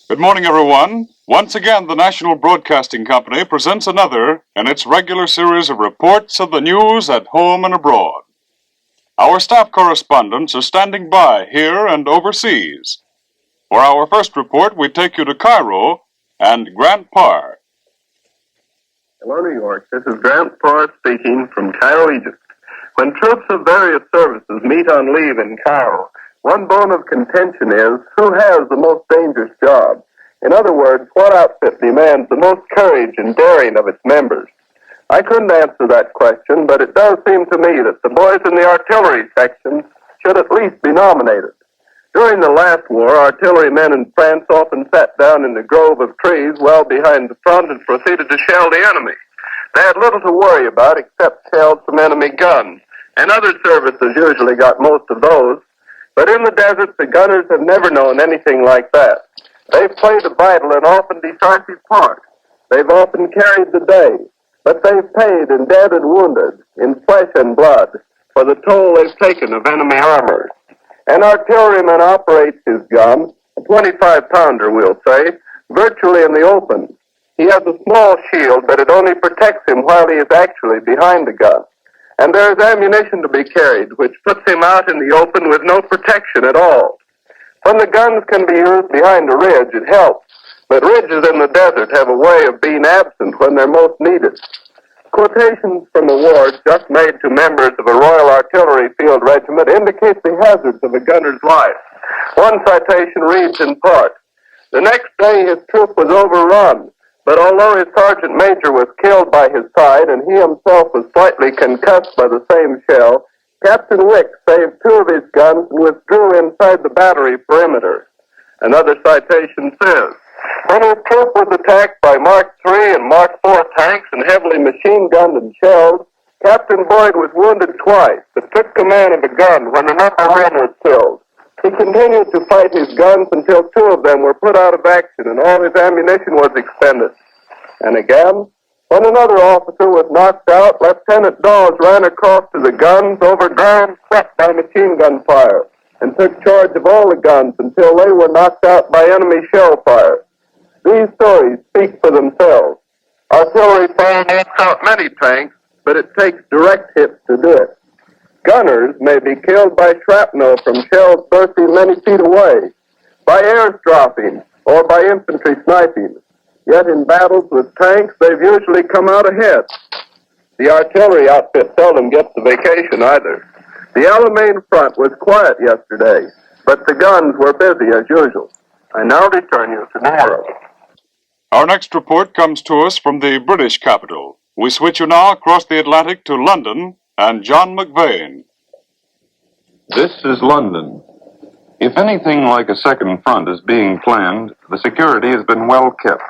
Good morning, everyone. Once again, the National Broadcasting Company presents another in its regular series of reports of the news at home and abroad. Our staff correspondents are standing by here and overseas. For our first report, we take you to Cairo and Grant Parr. Hello, New York. This is Grant Parr speaking from Cairo, Egypt. When troops of various services meet on leave in Cairo, one bone of contention is who has the most dangerous job. In other words, what outfit demands the most courage and daring of its members? I couldn't answer that question, but it does seem to me that the boys in the artillery section should at least be nominated. During the last war, artillerymen in France often sat down in the grove of trees well behind the front and proceeded to shell the enemy. They had little to worry about except shells from enemy guns, and other services usually got most of those. But in the desert, the gunners have never known anything like that. They've played a vital and often decisive part. They've often carried the day, but they've paid in dead and wounded, in flesh and blood, for the toll they've taken of enemy armor. An artilleryman operates his gun, a 25-pounder, we'll say, virtually in the open. He has a small shield, but it only protects him while he is actually behind the gun. And there is ammunition to be carried, which puts him out in the open with no protection at all. When the guns can be used behind a ridge, it helps, but ridges in the desert have a way of being absent when they're most needed. Quotations from awards just made to members of a Royal Artillery Field Regiment indicate the hazards of a gunner's life. One citation reads in part, "The next day his troop was overrun, but although his sergeant major was killed by his side and he himself was slightly concussed by the same shell, Captain Wick saved two of his guns and withdrew inside the battery perimeter." Another citation says, "When his troop was attacked by Mark III and Mark IV tanks and heavily machine-gunned and shelled, Captain Boyd was wounded twice, but took command of a gun when another man was killed. He continued to fight his guns until two of them were put out of action and all his ammunition was expended." And again, when another officer was knocked out, Lieutenant Dawes ran across to the guns over ground swept by machine gun fire and took charge of all the guns until they were knocked out by enemy shell fire. These stories speak for themselves. Artillery fire knocks out many tanks, but it takes direct hits to do it. Gunners may be killed by shrapnel from shells bursting many feet away, by airstrafing, or by infantry sniping. Yet in battles with tanks, they've usually come out ahead. The artillery outfit seldom gets the vacation either. The Alamein front was quiet yesterday, but the guns were busy as usual. I now return you to Cairo. Our next report comes to us from the British capital. We switch you now across the Atlantic to London and John McVane. This is London. If anything like a second front is being planned, the security has been well kept.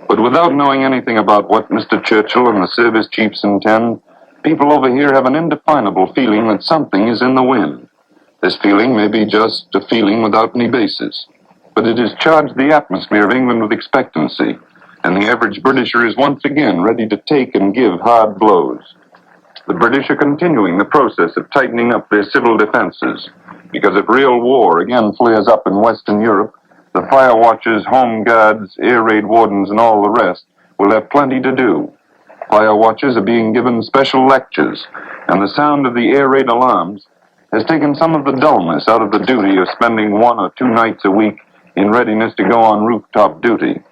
But without knowing anything about what Mr. Churchill and the service chiefs intend, people over here have an indefinable feeling that something is in the wind. This feeling may be just a feeling without any basis, but it has charged the atmosphere of England with expectancy, and the average Britisher is once again ready to take and give hard blows. The British are continuing the process of tightening up their civil defenses, because if real war again flares up in Western Europe, the fire watchers, home guards, air raid wardens, and all the rest will have plenty to do. Fire watchers are being given special lectures, and the sound of the air raid alarms has taken some of the dullness out of the duty of spending 1 or 2 nights a week in readiness to go on rooftop duty.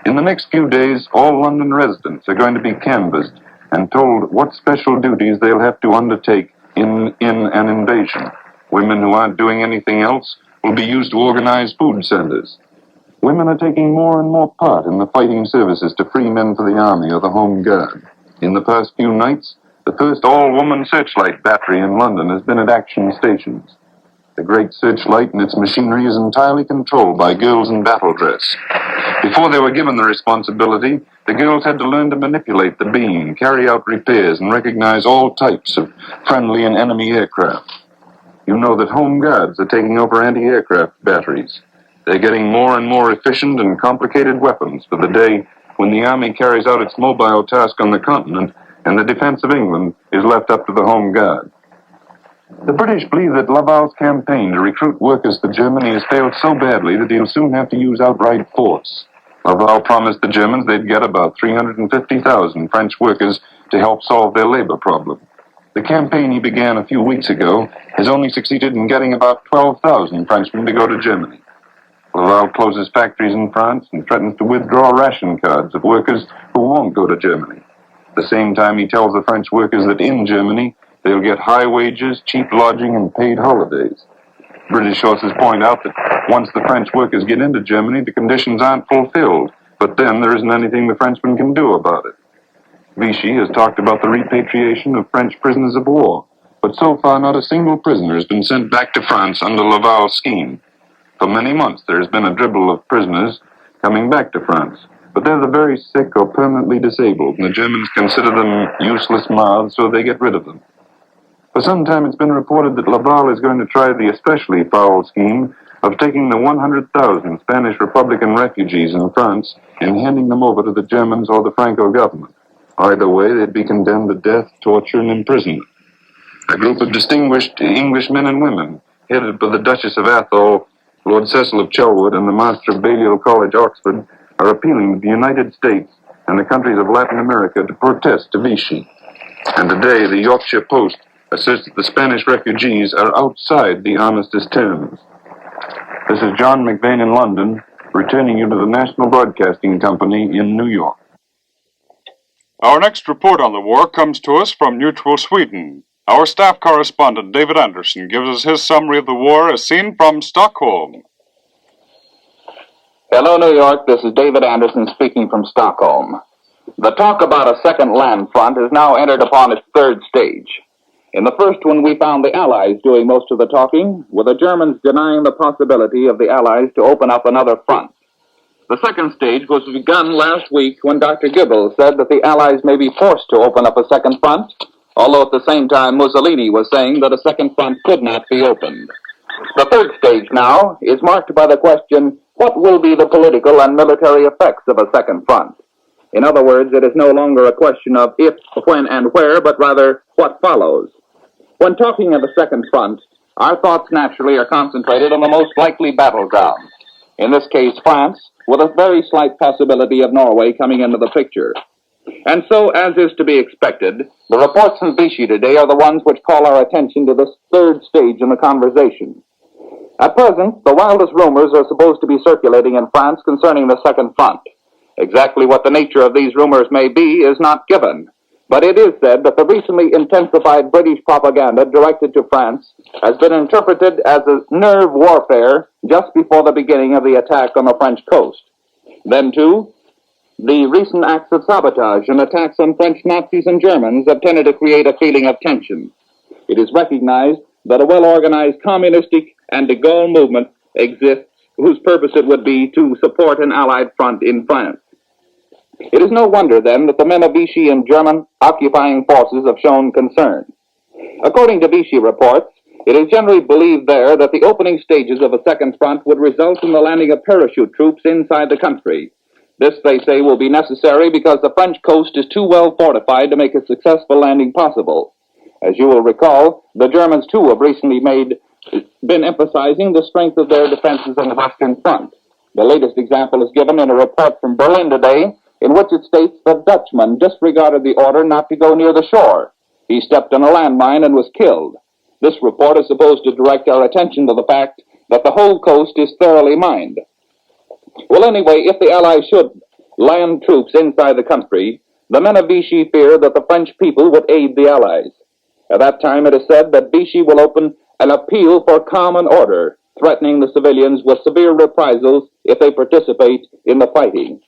In the next few days, all London residents are going to be canvassed and told what special duties they'll have to undertake in an invasion. Women who aren't doing anything else will be used to organize food centers. Women are taking more and more part in the fighting services to free men for the army or the home guard. In the past few nights, the first all-woman searchlight battery in London has been at action stations. The great searchlight and its machinery is entirely controlled by girls in battle dress. Before they were given the responsibility, the girls had to learn to manipulate the beam, carry out repairs, and recognize all types of friendly and enemy aircraft. You know that home guards are taking over anti-aircraft batteries. They're getting more and more efficient and complicated weapons for the day when the Army carries out its mobile task on the continent and the defense of England is left up to the Home Guard. The British believe that Laval's campaign to recruit workers to Germany has failed so badly that he'll soon have to use outright force. Laval promised the Germans they'd get about 350,000 French workers to help solve their labor problem. The campaign he began a few weeks ago has only succeeded in getting about 12,000 Frenchmen to go to Germany. Laval closes factories in France and threatens to withdraw ration cards of workers who won't go to Germany. At the same time, he tells the French workers that in Germany, they'll get high wages, cheap lodging, and paid holidays. British sources point out that once the French workers get into Germany, the conditions aren't fulfilled, but then there isn't anything the Frenchmen can do about it. Vichy has talked about the repatriation of French prisoners of war, but so far not a single prisoner has been sent back to France under Laval's scheme. For many months there has been a dribble of prisoners coming back to France, but they're the very sick or permanently disabled, and the Germans consider them useless mouths, so they get rid of them. For some time it's been reported that Laval is going to try the especially foul scheme of taking the 100,000 Spanish Republican refugees in France and handing them over to the Germans or the Franco government. Either way, they'd be condemned to death, torture, and imprisonment. A group of distinguished English men and women, headed by the Duchess of Atholl, Lord Cecil of Chelwood, and the Master of Balliol College, Oxford, are appealing to the United States and the countries of Latin America to protest to Vichy. And today, the Yorkshire Post asserts that the Spanish refugees are outside the armistice terms. This is John McVeigh in London, returning you to the National Broadcasting Company in New York. Our next report on the war comes to us from neutral Sweden. Our staff correspondent, David Anderson, gives us his summary of the war as seen from Stockholm. Hello, New York. This is David Anderson speaking from Stockholm. The talk about a second land front has now entered upon its third stage. In the first one, we found the Allies doing most of the talking, with the Germans denying the possibility of the Allies to open up another front. The second stage was begun last week when Dr. Goebbels said that the Allies may be forced to open up a second front, although at the same time Mussolini was saying that a second front could not be opened. The third stage now is marked by the question, what will be the political and military effects of a second front? In other words, it is no longer a question of if, when, and where, but rather what follows. When talking of a second front, our thoughts naturally are concentrated on the most likely battleground. In this case, France, with a very slight possibility of Norway coming into the picture. And so, as is to be expected, the reports from Vichy today are the ones which call our attention to this third stage in the conversation. At present, the wildest rumors are supposed to be circulating in France concerning the second front. Exactly what the nature of these rumors may be is not given, but it is said that the recently intensified British propaganda directed to France has been interpreted as a nerve warfare just before the beginning of the attack on the French coast. Then, too, the recent acts of sabotage and attacks on French Nazis and Germans have tended to create a feeling of tension. It is recognized that a well-organized communistic and de Gaulle movement exists whose purpose it would be to support an allied front in France. It is no wonder, then, that the men of Vichy and German occupying forces have shown concern. According to Vichy reports, it is generally believed there that the opening stages of a second front would result in the landing of parachute troops inside the country. This, they say, will be necessary because the French coast is too well fortified to make a successful landing possible. As you will recall, the Germans, too, have recently been emphasizing the strength of their defenses on the Western Front. The latest example is given in a report from Berlin today, in which it states that Dutchman disregarded the order not to go near the shore. He stepped on a landmine and was killed. This report is supposed to direct our attention to the fact that the whole coast is thoroughly mined. Well, anyway, if the Allies should land troops inside the country, the men of Vichy fear that the French people would aid the Allies. At that time, it is said that Vichy will open an appeal for common order, threatening the civilians with severe reprisals if they participate in the fighting.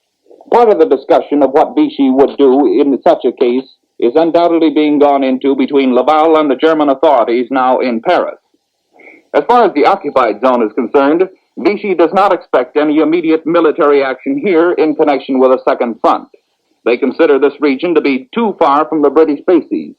Part of the discussion of what Vichy would do in such a case is undoubtedly being gone into between Laval and the German authorities now in Paris. As far as the occupied zone is concerned, Vichy does not expect any immediate military action here in connection with a second front. They consider this region to be too far from the British bases.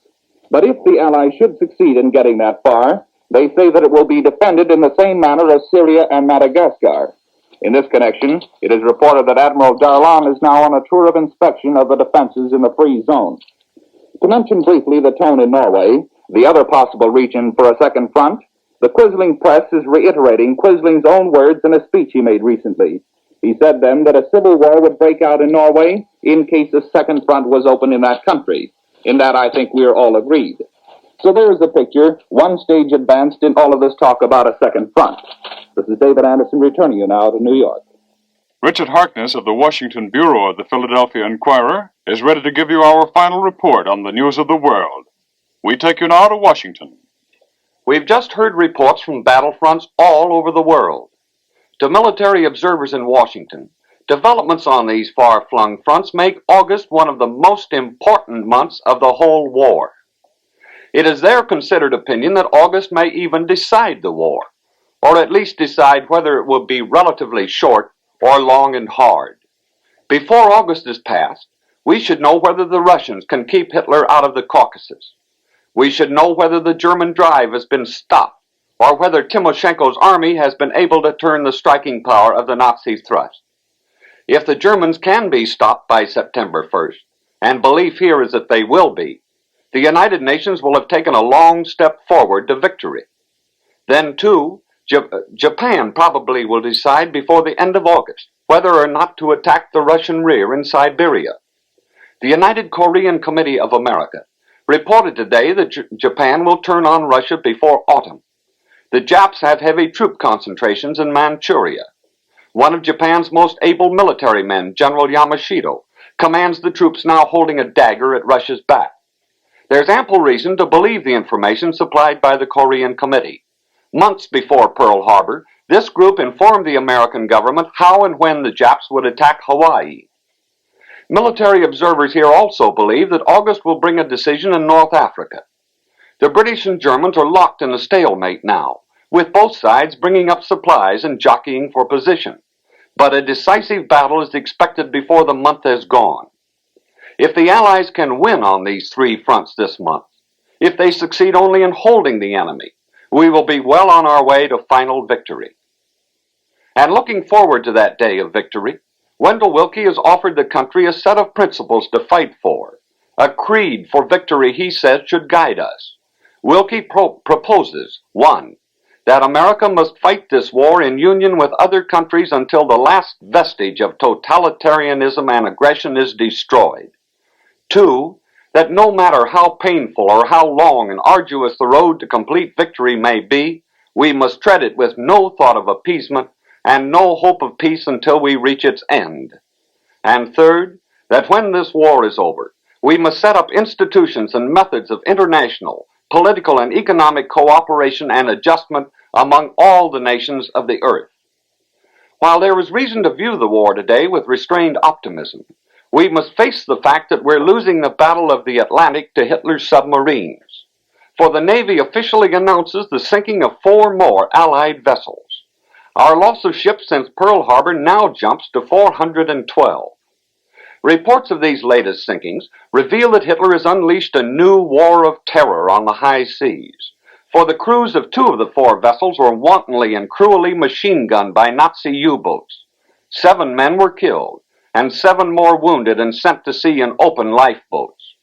But if the Allies should succeed in getting that far, they say that it will be defended in the same manner as Syria and Madagascar. In this connection, it is reported that Admiral Darlan is now on a tour of inspection of the defenses in the free zone. To mention briefly the tone in Norway, the other possible region for a second front, the Quisling press is reiterating Quisling's own words in a speech he made recently. He said then that a civil war would break out in Norway in case a second front was opened in that country. In that, I think we are all agreed. So there's the picture, one stage advanced in all of this talk about a second front. This is David Anderson returning you now to New York. Richard Harkness of the Washington Bureau of the Philadelphia Inquirer is ready to give you our final report on the news of the world. We take you now to Washington. We've just heard reports from battlefronts all over the world. To military observers in Washington, developments on these far-flung fronts make August one of the most important months of the whole war. It is their considered opinion that August may even decide the war, or at least decide whether it will be relatively short or long and hard. Before August is past, we should know whether the Russians can keep Hitler out of the Caucasus. We should know whether the German drive has been stopped, or whether Timoshenko's army has been able to turn the striking power of the Nazis' thrust. If the Germans can be stopped by September 1st, and belief here is that they will be, the United Nations will have taken a long step forward to victory. Then, too, Japan probably will decide before the end of August whether or not to attack the Russian rear in Siberia. The United Korean Committee of America reported today that Japan will turn on Russia before autumn. The Japs have heavy troop concentrations in Manchuria. One of Japan's most able military men, General Yamashita, commands the troops now holding a dagger at Russia's back. There's ample reason to believe the information supplied by the Korean Committee. Months before Pearl Harbor, this group informed the American government how and when the Japs would attack Hawaii. Military observers here also believe that August will bring a decision in North Africa. The British and Germans are locked in a stalemate now, with both sides bringing up supplies and jockeying for position. But a decisive battle is expected before the month is gone. If the Allies can win on these three fronts this month, if they succeed only in holding the enemy, we will be well on our way to final victory. And looking forward to that day of victory, Wendell Willkie has offered the country a set of principles to fight for, a creed for victory he says should guide us. Willkie proposes, 1, that America must fight this war in union with other countries until the last vestige of totalitarianism and aggression is destroyed. 2, that no matter how painful or how long and arduous the road to complete victory may be, we must tread it with no thought of appeasement and no hope of peace until we reach its end. And 3rd, that when this war is over, we must set up institutions and methods of international, political, and economic cooperation and adjustment among all the nations of the earth. While there is reason to view the war today with restrained optimism, we must face the fact that we're losing the Battle of the Atlantic to Hitler's submarines. For the Navy officially announces the sinking of 4 more Allied vessels. Our loss of ships since Pearl Harbor now jumps to 412. Reports of these latest sinkings reveal that Hitler has unleashed a new war of terror on the high seas. For the crews of 2 of the 4 vessels were wantonly and cruelly machine-gunned by Nazi U-boats. 7 men were killed, and 7 more wounded and sent to sea in open lifeboats.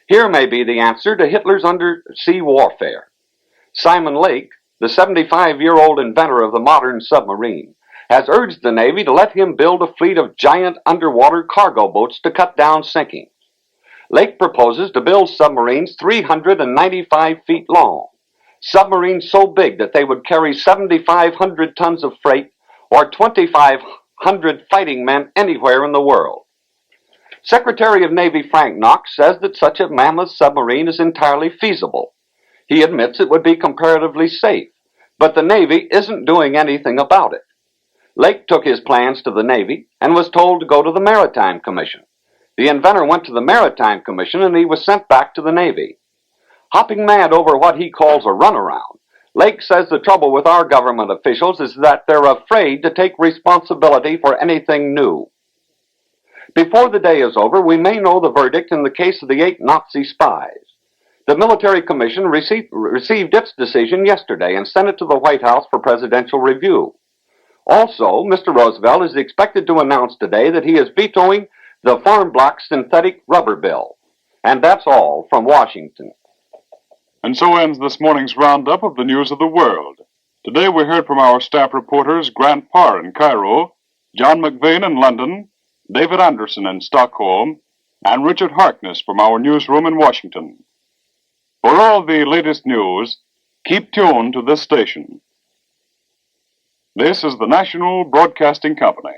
Here may be the answer to Hitler's undersea warfare. Simon Lake, the 75-year-old inventor of the modern submarine, has urged the Navy to let him build a fleet of giant underwater cargo boats to cut down sinkings. Lake proposes to build submarines 395 feet long, submarines so big that they would carry 7,500 tons of freight or 2,500 fighting men anywhere in the world. Secretary of Navy Frank Knox says that such a mammoth submarine is entirely feasible. He admits it would be comparatively safe, but the Navy isn't doing anything about it. Lake took his plans to the Navy and was told to go to the Maritime Commission. The inventor went to the Maritime Commission and he was sent back to the Navy. Hopping mad over what he calls a runaround, Lake says the trouble with our government officials is that they're afraid to take responsibility for anything new. Before the day is over, we may know the verdict in the case of the 8 Nazi spies. The Military Commission received its decision yesterday and sent it to the White House for presidential review. Also, Mr. Roosevelt is expected to announce today that he is vetoing the Farm Block synthetic rubber bill. And that's all from Washington. And so ends this morning's roundup of the news of the world. Today we heard from our staff reporters Grant Parr in Cairo, John McVeigh in London, David Anderson in Stockholm, and Richard Harkness from our newsroom in Washington. For all the latest news, keep tuned to this station. This is the National Broadcasting Company.